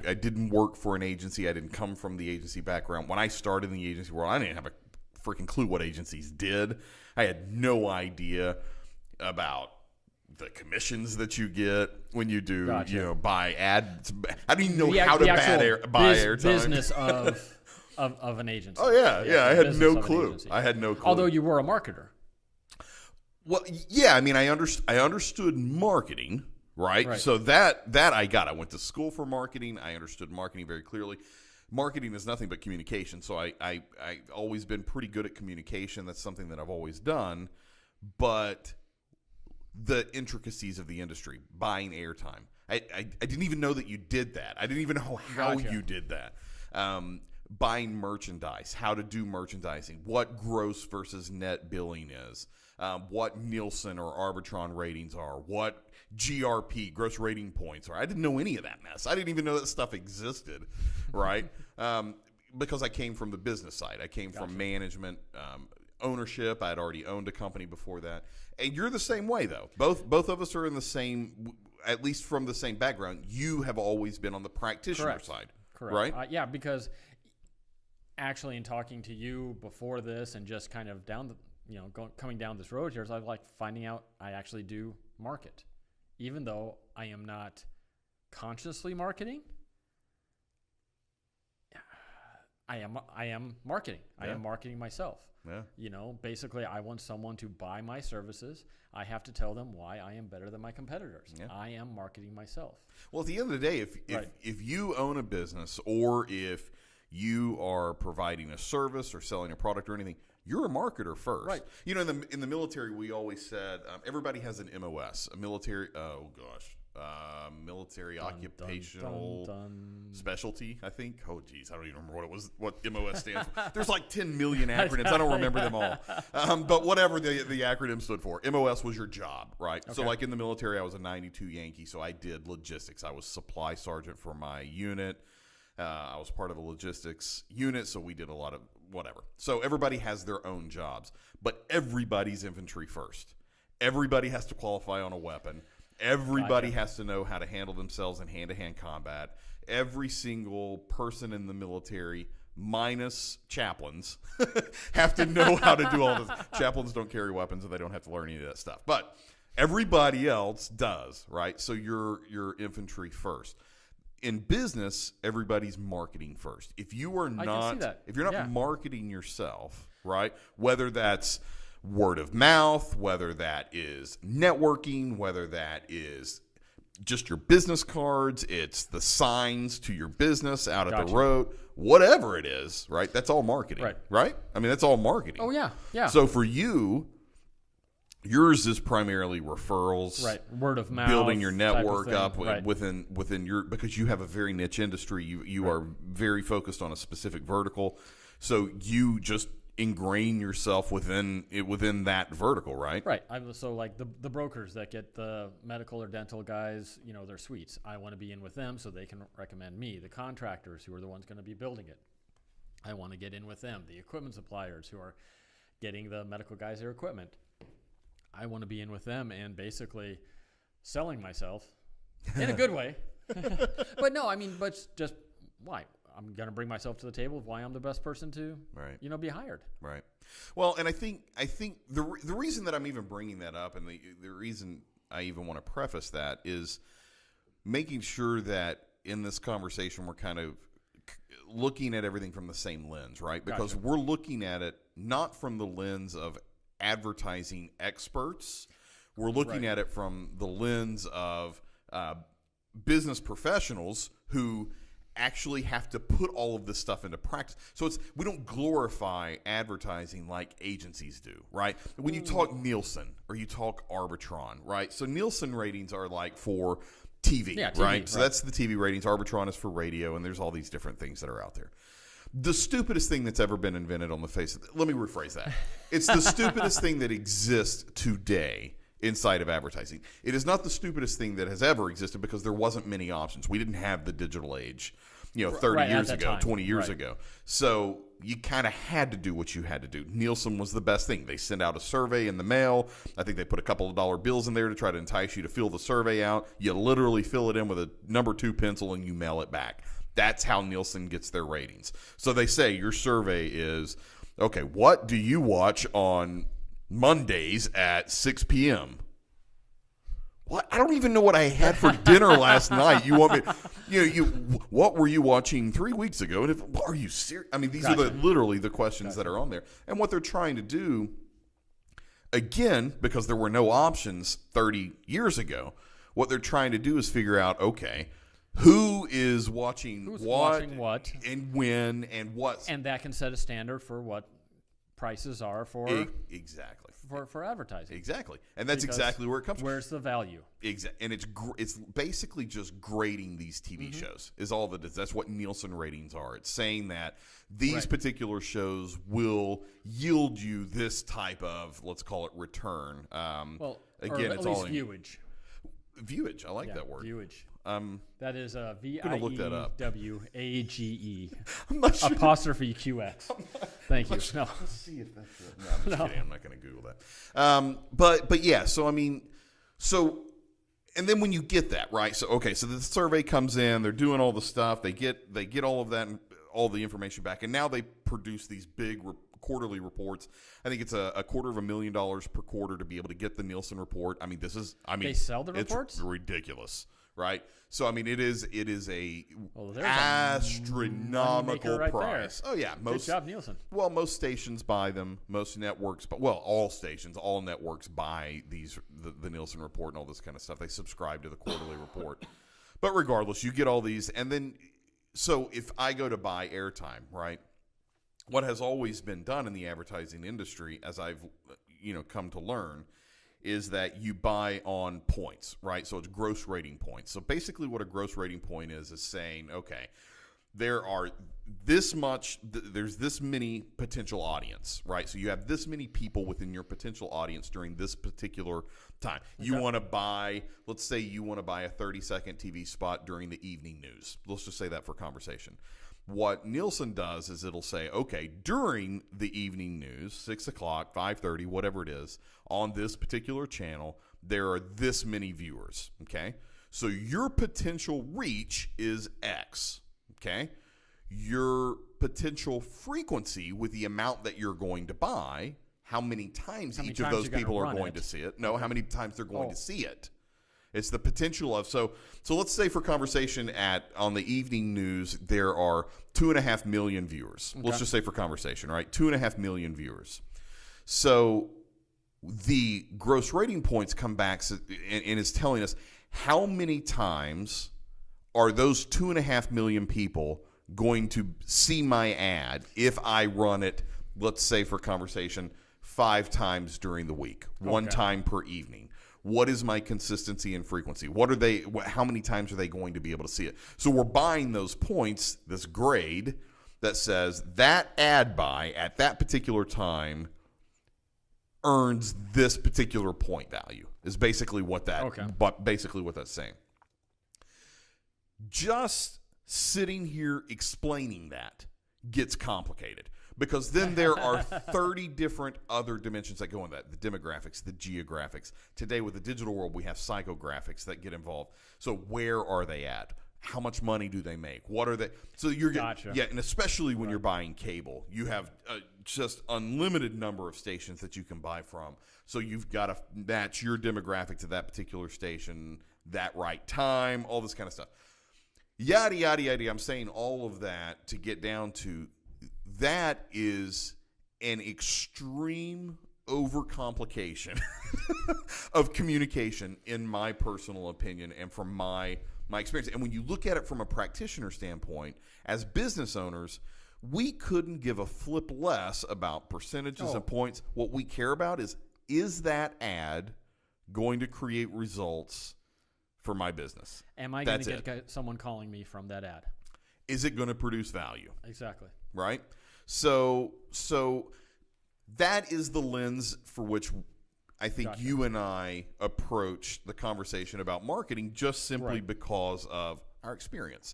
I didn't work for an agency. I didn't come from the agency background. When I started in the agency world, I didn't have a freaking clue what agencies did. I had no idea about the commissions that you get when you do, Gotcha. buy ads. I don't even know how to buy airtime. Business of an agency. Oh yeah. I had no clue. Although you were a marketer. Well, yeah. I mean, I understood marketing, right? So that I got. I went to school for marketing. I understood marketing very clearly. Marketing is nothing but communication. So I've always been pretty good at communication. That's something that I've always done. But the intricacies of the industry, buying airtime, I didn't even know that you did that. I didn't even know how you did that. Buying merchandise, how to do merchandising, what gross versus net billing is, what Nielsen or Arbitron ratings are, what GRP, gross rating points are. I didn't know any of that mess. I didn't even know that stuff existed, right? Because I came from the business side. I came from management, ownership. I had already owned a company before that. And you're the same way, though. Both of us are in the same, at least from the same background. You have always been on the practitioner side, correct? Right? Yeah, because actually, in talking to you before this, and just kind of coming down this road here, I was like finding out I actually do market, even though I am not consciously marketing. I am marketing. Yeah. I am marketing myself. Yeah. Basically, I want someone to buy my services. I have to tell them why I am better than my competitors. Yeah. I am marketing myself. Well, at the end of the day, if you own a business, or if you are providing a service or selling a product or anything, you're a marketer first. Right. In the military, we always said everybody has an MOS, a military. Oh gosh. Military occupational specialty, I think. Oh, geez, I don't even remember what MOS stands for. There's like 10 million acronyms. I don't remember them all. But whatever the acronym stood for, MOS was your job, right? Okay. So like in the military, I was a 92 Yankee, so I did logistics. I was supply sergeant for my unit. I was part of a logistics unit, so we did a lot of whatever. So everybody has their own jobs, but everybody's infantry first. Everybody has to qualify on a weapon. Everybody has to know how to handle themselves in hand-to-hand combat. Every single person in the military, minus chaplains, have to know how to do all this. Chaplains don't carry weapons, and they don't have to learn any of that stuff. But everybody else does, right? So you're infantry first. In business, everybody's marketing first. If you are not, if you're not marketing yourself, right? Whether that's word of mouth, whether that is networking, whether that is just your business cards, it's the signs to your business out at the road, whatever it is, right? That's all marketing, right? I mean, that's all marketing. Oh, yeah. So for you, yours is primarily referrals, right? Word of mouth, building your network up within your, because you have a very niche industry. You are very focused on a specific vertical, so you just ingrain yourself within that vertical, right? Right. So like the brokers that get the medical or dental guys, their suites. I want to be in with them so they can recommend me. The contractors who are the ones going to be building it, I want to get in with them. The equipment suppliers who are getting the medical guys their equipment, I want to be in with them, and basically selling myself in a good way. But no, but just why? I'm going to bring myself to the table of why I'm the best person to, be hired. Right. Well, and I think the reason that I'm even bringing that up, and the reason I even want to preface that, is making sure that in this conversation we're kind of looking at everything from the same lens, right? Because we're looking at it not from the lens of advertising experts. We're looking at it from the lens of business professionals who actually have to put all of this stuff into practice. So we don't glorify advertising like agencies do, right? When you talk Nielsen or you talk Arbitron, right? So Nielsen ratings are like for TV, right? So that's the TV ratings. Arbitron is for radio, and there's all these different things that are out there. The stupidest thing that's ever been invented on the face of let me rephrase that. It's the stupidest thing that exists today inside of advertising. It is not the stupidest thing that has ever existed, because there wasn't many options. We didn't have the digital age, 30 years ago, 20 years ago. So you kind of had to do what you had to do. Nielsen was the best thing. They send out a survey in the mail. I think they put a couple of dollar bills in there to try to entice you to fill the survey out. You literally fill it in with a number 2 pencil and you mail it back. That's how Nielsen gets their ratings. So they say your survey is, okay, what do you watch on Mondays at 6 p.m.? What? I don't even know what I had for dinner last night. You want me? What were you watching 3 weeks ago? And are you serious? I mean, these are literally the questions that are on there. And what they're trying to do, again, because there were no options 30 years ago, what they're trying to do is figure out, okay, who is watching what, and when, and what, and that can set a standard for what prices are for exactly. For advertising. Exactly. And that's exactly where it comes from. Where's the value? Exactly. And it's basically just grading these TV shows is all that is. That's what Nielsen ratings are. It's saying that these particular shows will yield you this type of, let's call it, return. Well, again, or at it's least all viewage. Viewage. I like that word. Viewage. That is VIEWAGE. I'm not sure. Apostrophe QX. Thank you. No. Let's see if that's it. No, I'm just kidding. I'm not going to Google that. But yeah. So I mean, and then when you get that right, so the survey comes in. They're doing all the stuff. They get all of that and all the information back, and now they produce these big quarterly reports. I think it's $250,000 per quarter to be able to get the Nielsen report. I mean, they sell the reports? It's ridiculous, right? So I mean, it is a astronomical price. There. Oh yeah, good job, Nielsen. Well, most stations buy them. Most networks, all stations, all networks buy the Nielsen report and all this kind of stuff. They subscribe to the quarterly report. But regardless, you get all these, and then so if I go to buy airtime, right? What has always been done in the advertising industry, as I've come to learn, is that you buy on points, right? So it's gross rating points. So basically what a gross rating point is saying, okay, there's this many potential audience, right? So you have this many people within your potential audience during this particular time. Okay. You want to buy, let's say you want to buy a 30-second TV spot during the evening news. Let's just say that for conversation. What Nielsen does is it'll say, okay, during the evening news, 6 o'clock, 5:30, whatever it is, on this particular channel, there are this many viewers, okay? So your potential reach is X, okay? Your potential frequency with the amount that you're going to buy, how many times each of those people are going to see it. No, how many times they're going to see it. It's the potential of so let's say for conversation on the evening news there are 2.5 million viewers. Okay. Let's just say for conversation, right? 2.5 million viewers. So the gross rating points come back and is telling us how many times are those 2.5 million people going to see my ad if I run it, let's say for conversation, 5 times during the week, 1 time per evening. What is my consistency and frequency? How many times are they going to be able to see it? So we're buying those points, this grade that says that ad buy at that particular time earns this particular point value is basically what that's saying. Just sitting here explaining that gets complicated. Because then there are 30 different other dimensions that go in that. The demographics, the geographics. Today with the digital world, we have psychographics that get involved. So where are they at? How much money do they make? What are they? So you're gotcha. And especially when you're buying cable, you have just unlimited number of stations that you can buy from. So you've got to match your demographic to that particular station, that right time, all this kind of stuff. Yada, yada, yada. I'm saying all of that to get down to that is an extreme overcomplication of communication, in my personal opinion, and from my experience. And when you look at it from a practitioner standpoint, as business owners, we couldn't give a flip less about percentages and points. What we care about is that ad going to create results for my business? Am I going to get someone calling me from that ad? Is it going to produce value? Exactly. Right? So that is the lens for which I think you and I approach the conversation about marketing, just simply because of our experience.